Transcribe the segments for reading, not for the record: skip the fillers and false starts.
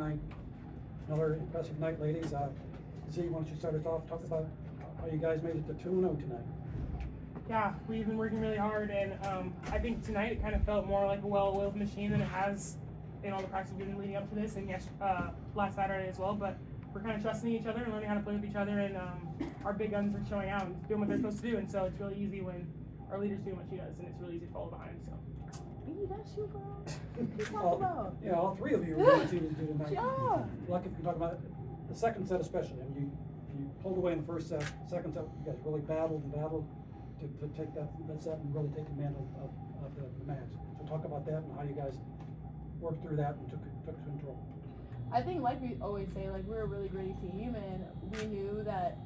Night. Another impressive night, ladies. Z, why don't you start us off? Talk about how you guys made it to 2-0 tonight. Yeah, we've been working really hard, and I think tonight it kind of felt more like a well-oiled machine than it has in all the practices we've been leading up to this, and yes, last Saturday as well. But we're kind of trusting each other and learning how to play with each other, and our big guns are showing out and doing what they're supposed to do, and so it's really easy when our leader's doing what she does, and it's really easy to follow behind. So. That's you, girl. What you talking about? Yeah, all three of you were really team to do tonight. Yeah. Like if you talk about the second set especially, I mean, you pulled away in the first set. Second set, you guys really battled to take that set and really take command of the match. So talk about that and how you guys worked through that and took control. I think, like we always say, like, we're a really great team, and we knew that,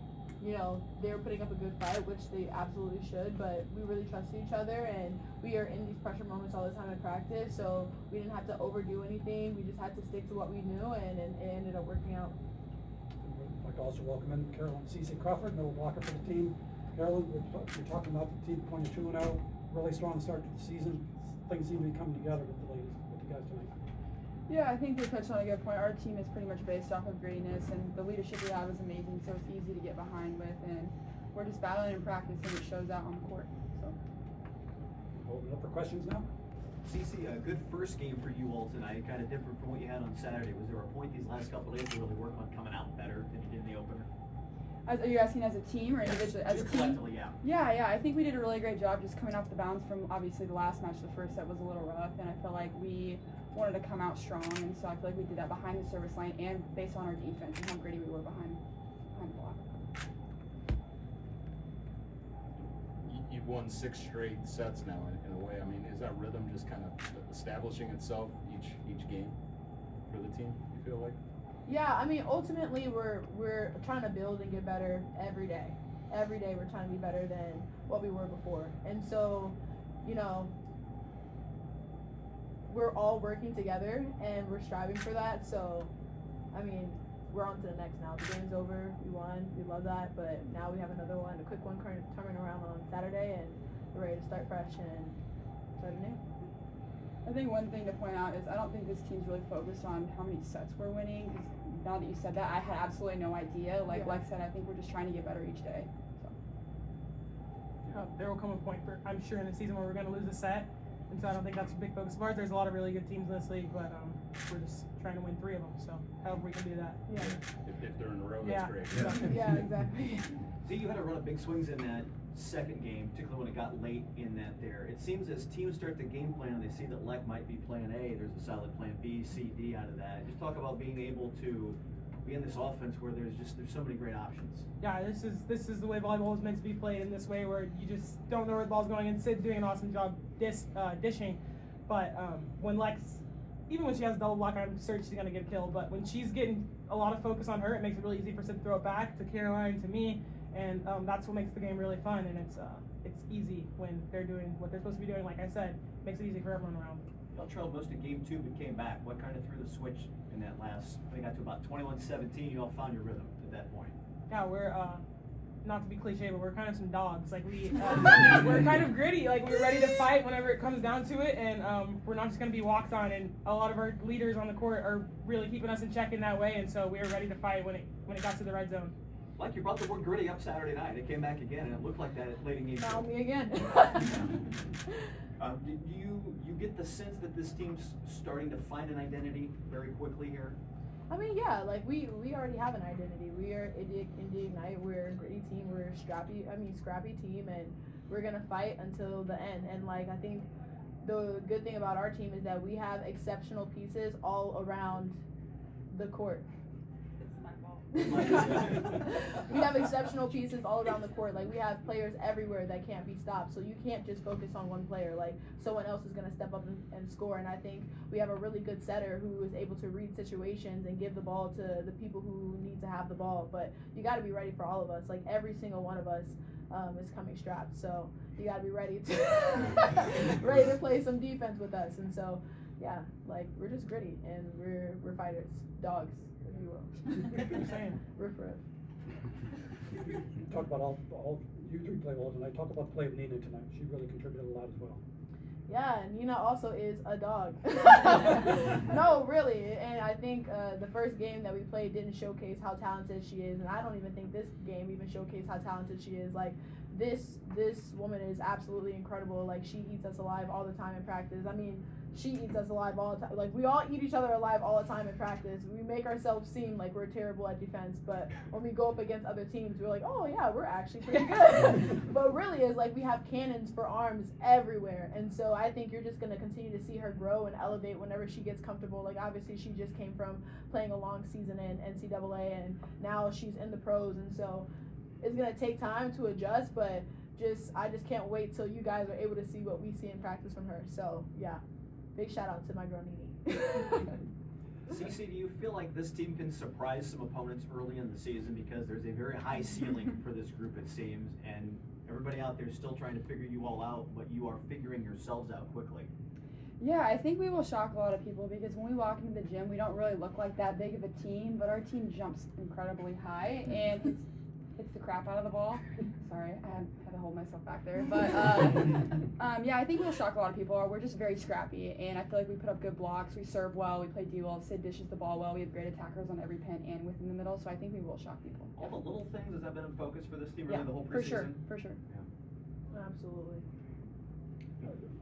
you know, they were putting up a good fight, which they absolutely should, but we really trusted each other, and we are in these pressure moments all the time in practice, so we didn't have to overdo anything. We just had to stick to what we knew, and it ended up working out. I'd like to also welcome in Carolyn C.C. Crawford, middle blocker for the team. Carolyn, you're talking about the team pointing 2-0, really strong start to the season. Things seem to be coming together with the ladies, with you guys tonight. Yeah, I think you touched on a good point. Our team is pretty much based off of grittiness, and the leadership we have is amazing, so it's easy to get behind with, and we're just battling in practice, and it shows out on the court. So. Open it up for questions now. Cece, a good first game for you all tonight, kind of different from what you had on Saturday. Was there a point these last couple of days to really work on coming out better than you did in the opener? Are you asking as a team or individually? As a team? Collectively, yeah. Yeah, I think we did a really great job just coming off the bounce from obviously the last match. The first set was a little rough, and I feel like we wanted to come out strong, and so I feel like we did that behind the service line and based on our defense and how gritty we were behind the block. You've won 6 straight sets now in a way. I mean, is that rhythm just kind of establishing itself each game for the team, you feel like? Yeah, I mean, ultimately, we're trying to build and get better every day. Every day we're trying to be better than what we were before. And so, you know, we're all working together, and we're striving for that. So, I mean, we're on to the next now. The game's over. We won. We love that. But now we have another one, a quick one coming around on Saturday, and we're ready to start fresh and start anew. I think one thing to point out is I don't think this team's really focused on how many sets we're winning. 'Cause now that you said that, I had absolutely no idea. Like Lex said, I think we're just trying to get better each day. So. There will come a point, I'm sure, in the season where we're going to lose a set, and so I don't think that's a big focus of ours. There's a lot of really good teams in this league, but we're just trying to win 3 of them, so however we can do that. Yeah. If they're in a row, that's Yeah, great. exactly. Yeah, exactly. See, you had a run of big swings in that second game, particularly when it got late in that there. It seems as teams start the game plan and they see that Lek might be plan A, there's a solid plan B, C, D out of that. Just talk about being able to be in this offense where there's so many great options. Yeah, this is the way volleyball is meant to be played, in this way where you just don't know where the ball's going, and Sid's doing an awesome job dishing. But when Lex, even when she has a double block, I'm certain she's going to get a kill, but when she's getting a lot of focus on her, it makes it really easy for Sid to throw it back to Caroline, to me, and that's what makes the game really fun, and it's easy when they're doing what they're supposed to be doing. Like I said, it makes it easy for everyone around. Y'all trailed most of game 2 but came back. What kind of threw the switch in that last, I think got to about 21-17, you all found your rhythm at that point? Yeah, we're, not to be cliche, but we're kind of some dogs. Like we're kind of gritty. Like we're ready to fight whenever it comes down to it, and we're not just going to be walked on. And a lot of our leaders on the court are really keeping us in check in that way, and so we were ready to fight when it got to the red zone. Like you brought the word gritty up Saturday night. It came back again, and it looked like that late in game 2. Found me again. Do you get the sense that this team's starting to find an identity very quickly here? I mean, yeah, like we already have an identity. We are Indy Ignite. We're a gritty team. We're a scrappy team, and we're gonna fight until the end. And like I think the good thing about our team is that we have exceptional pieces all around the court. We have exceptional pieces all around the court. Like we have players everywhere that can't be stopped. So you can't just focus on one player. Like someone else is going to step up and score. And I think we have a really good setter who is able to read situations and give the ball to the people who need to have the ball. But you got to be ready for all of us. Like every single one of us is coming strapped. So you got to be ready to play some defense with us. And so yeah, like we're just gritty and we're fighters, dogs. You will. Riff. Talk about all you 3 play well tonight. Talk about the play of Nina tonight. She really contributed a lot as well. Yeah, and Nina also is a dog. No, really. And I think the first game that we played didn't showcase how talented she is, and I don't even think this game even showcased how talented she is. Like, this woman is absolutely incredible. Like, she eats us alive all the time in practice. I mean, she eats us alive all the time. Like, we all eat each other alive all the time in practice. We make ourselves seem like we're terrible at defense, but when we go up against other teams, we're like, oh yeah, we're actually pretty good. But really, it's like we have cannons for arms everywhere. And so I think you're just going to continue to see her grow and elevate whenever she gets comfortable. Like, obviously, she just came from playing a long season in NCAA, and now she's in the pros. And so it's going to take time to adjust, but I just can't wait till you guys are able to see what we see in practice from her. So, yeah. Big shout out to my girl Nene. CC, do you feel like this team can surprise some opponents early in the season, because there's a very high ceiling for this group, it seems, and everybody out there is still trying to figure you all out, but you are figuring yourselves out quickly? Yeah, I think we will shock a lot of people, because when we walk into the gym, we don't really look like that big of a team, but our team jumps incredibly high and hits the crap out of the ball. Sorry, I had to hold myself back there. But yeah, I think we'll shock a lot of people. We're just very scrappy, and I feel like we put up good blocks. We serve well. We play D well. Sid dishes the ball well. We have great attackers on every pin and within the middle. So I think we will shock people. All the little things, has that been a focus for this team, really, Yeah, the whole for preseason? sure, for sure. Absolutely.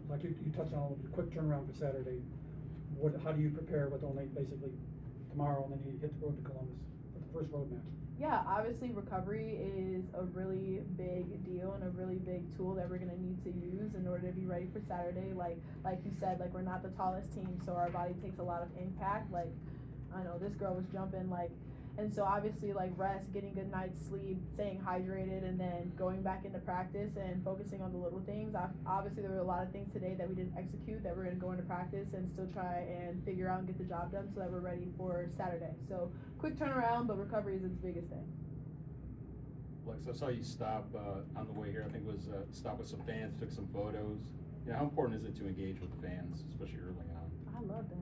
Like you touched on the quick turnaround for Saturday. How do you prepare with only basically tomorrow, and then you hit the road to Columbus for the first road match? Yeah, obviously recovery is a really big deal and a really big tool that we're gonna need to use in order to be ready for Saturday. Like you said, like, we're not the tallest team, so our body takes a lot of impact. Like, I know this girl was jumping, like, and so obviously, like, rest, getting good night's sleep, staying hydrated, and then going back into practice and focusing on the little things. Obviously, there were a lot of things today that we didn't execute that we're gonna go into practice and still try and figure out and get the job done so that we're ready for Saturday. So quick turnaround, but recovery is its biggest thing. Lex, I saw you stop on the way here. I think it was stop with some fans, took some photos. Yeah, how important is it to engage with the fans, especially early on? I love them.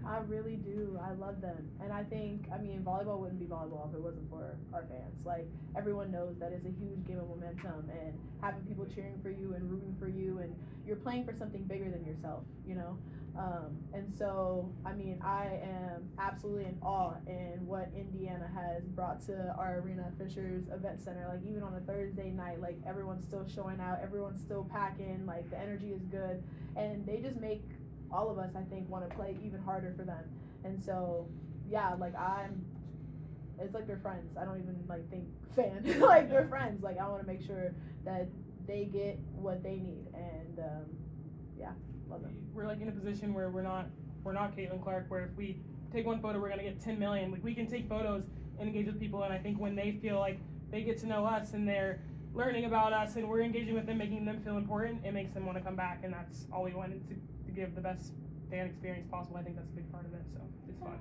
I really do. I love them. And I think, volleyball wouldn't be volleyball if it wasn't for our fans. Like, everyone knows that it's a huge game of momentum, and having people cheering for you and rooting for you, and you're playing for something bigger than yourself, you know? And so, I am absolutely in awe in what Indiana has brought to our arena, Fisher's Event Center. Like, even on a Thursday night, like, everyone's still showing out, everyone's still packing, like, the energy is good, and they just make all of us, I think, want to play even harder for them. And so, yeah, like, it's like they're friends. I don't even, like, think fan. Like, they're friends. Like, I want to make sure that they get what they need. And, yeah, love them. We're, like, in a position where we're not Caitlin Clark, where if we take one photo, we're going to get 10 million. Like, we can take photos and engage with people, and I think when they feel like they get to know us and they're learning about us and we're engaging with them, making them feel important, it makes them want to come back, and that's all we wanted to give the best fan experience possible. I think that's a big part of it, so it's fun.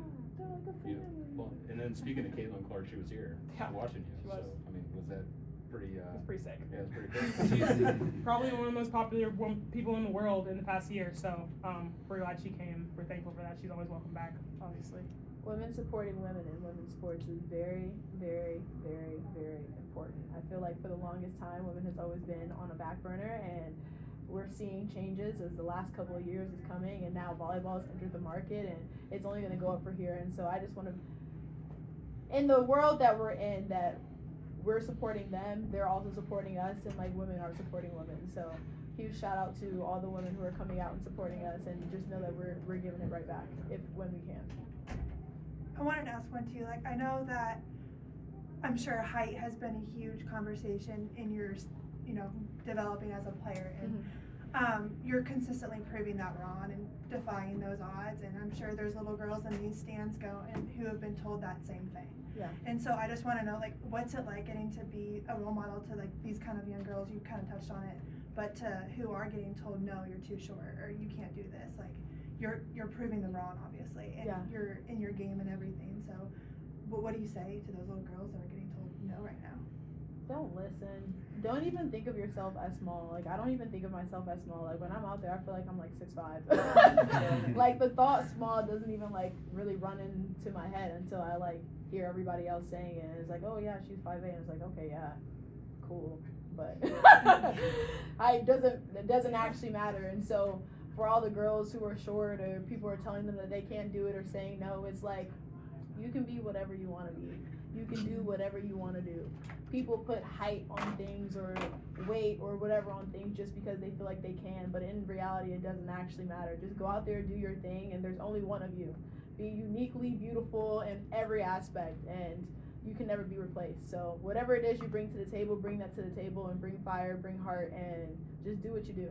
Yeah. Well, and then speaking of Caitlin Clark, she was here watching you. She was. So, was that pretty? It's pretty sick. Yeah, it's pretty cool. She's probably one of the most popular people in the world in the past year, so we're glad she came. We're thankful for that. She's always welcome back, obviously. Women supporting women in women's sports is very, very, very, very important. I feel like for the longest time, women has always been on a back burner, and we're seeing changes as the last couple of years is coming, and now volleyball has entered the market, and it's only going to go up for here. And so I just want to, in the world that we're in, that we're supporting them, they're also supporting us, and like women are supporting women. So huge shout out to all the women who are coming out and supporting us, and just know that we're giving it right back when we can. I wanted to ask one too. Like, I know that I'm sure height has been a huge conversation in your, developing as a player, and you're consistently proving that wrong and defying those odds. And I'm sure there's little girls in these stands who have been told that same thing. Yeah. And so I just want to know, like, what's it like getting to be a role model to like these kind of young girls? You kind of touched on it, but who are getting told, no, you're too short, or you can't do this. Like, you're proving them wrong, obviously, and you're in your game and everything. So, what do you say to those little girls that are getting told no right now? Don't listen. Don't even think of yourself as small. Like, I don't even think of myself as small. Like, when I'm out there, I feel like I'm like 6'5". Like, the thought small doesn't even like really run into my head until I like hear everybody else saying it. And it's like, oh yeah, she's 5'8". And it's like, okay, yeah, cool. but it doesn't actually matter. And so for all the girls who are short or people are telling them that they can't do it or saying no, it's like, you can be whatever you want to be. You can do whatever you want to do. People put height on things or weight or whatever on things just because they feel like they can, but in reality it doesn't actually matter. Just go out there, do your thing, and there's only one of you. Be uniquely beautiful in every aspect, and you can never be replaced. So whatever it is you bring to the table, bring that to the table, and bring fire, bring heart, and just do what you do.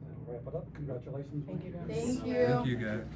That'll wrap it up. Congratulations. Thank you, guys. Thank you. Thank you, guys.